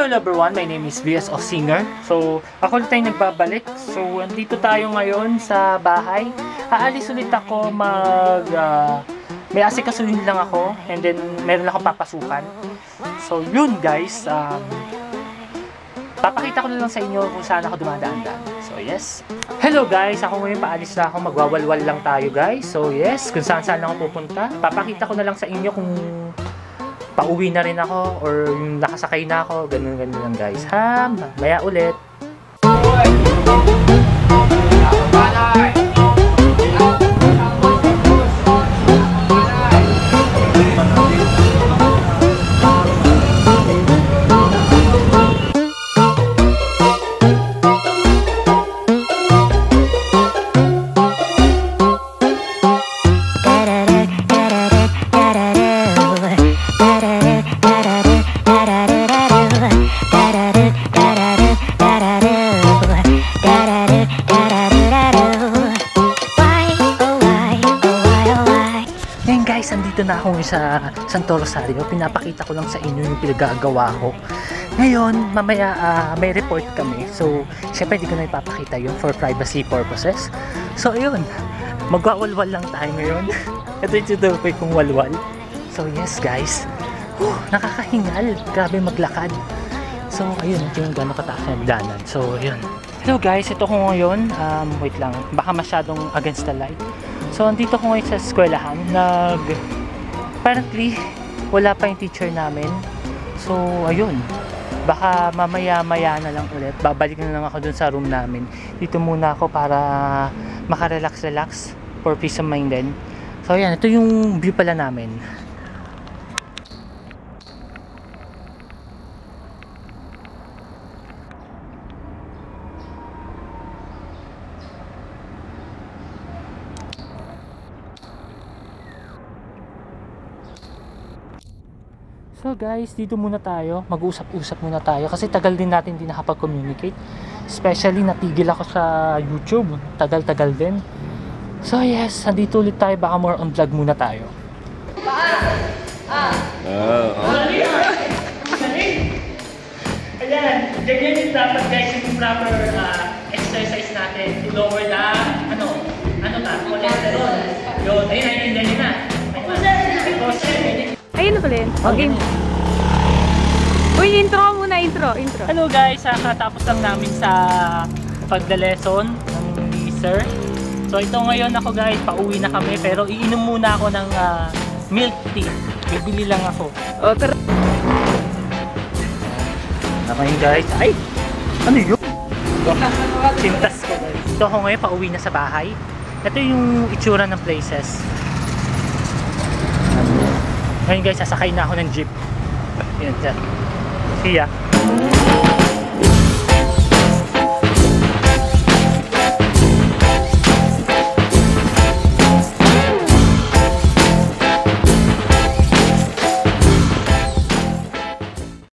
Hello everyone, my name is VS Singer. So, ako ulit tayong nagbabalik. So, andito tayo ngayon sa bahay. Aalis ulit ako may asikasuhin lang ako and then meron akong papasukan. So, yun guys. Papakita ko na lang sa inyo kung saan ako dumadaan-daan. So, yes. Hello guys, ako ngayon paalis na ako. Magwawalwal lang tayo guys. So, yes, kung saan ako pupunta. Papakita ko na lang sa inyo kung pauwi na rin ako or yung nakasakay na ako, ganun lang guys. Maya ulit. Andito na ako sa Santo Rosario. Pinapakita ko lang sa inyo yung pinagagawa ko. Ngayon, mamaya may report kami. So, syempre hindi ko na ipapakita yun for privacy purposes. So, ayun. Magwawalwal lang tayo ngayon. Ito yung tutukoy kong walwal. So, yes guys. Nakakahingal. Grabe maglakad. So, ayun. Ito yung gano'ng kataas na hagdanan. So, ayun. Hello guys. Ito ko ngayon. Wait lang. Baka masyadong against the light. So, andito ko ngayon sa eskwelahan. Apparently, wala pa yung teacher namin. So, ayun. Baka mamaya-maya na lang ulit. Babalik na lang ako dun sa room namin. Dito muna ako para makarelax-relax for peace of mind din. So, ayan. Ito yung view pala namin. So guys, dito muna tayo, mag-usap-usap muna tayo kasi tagal din natin hindi nakapag-communicate. Especially natigil ako sa YouTube, tagal-tagal din. So yes, andito ulit tayo, baka more on vlog muna tayo. Ayan, ganyan yung dapat guys yung proper exercise natin to lower the, cholesterol. Yun, ayun, naiintindihan na. Ayun pala yun. Okay. Uy, intro muna, intro. Hello guys, katapos lang namin sa pagda-lesson ng Sir. So ito ngayon ako guys, pauwi na kami pero iinom muna ako ng milk tea. Bibili lang ako. O, tara. Nakain guys. Ay! Ano yun? Sintas ko guys. Ito ako ngayon, pauwi na sa bahay. Ito yung itsura ng places. Ngayon guys, sasakay na ako ng jeep. Yan dyan. See ya.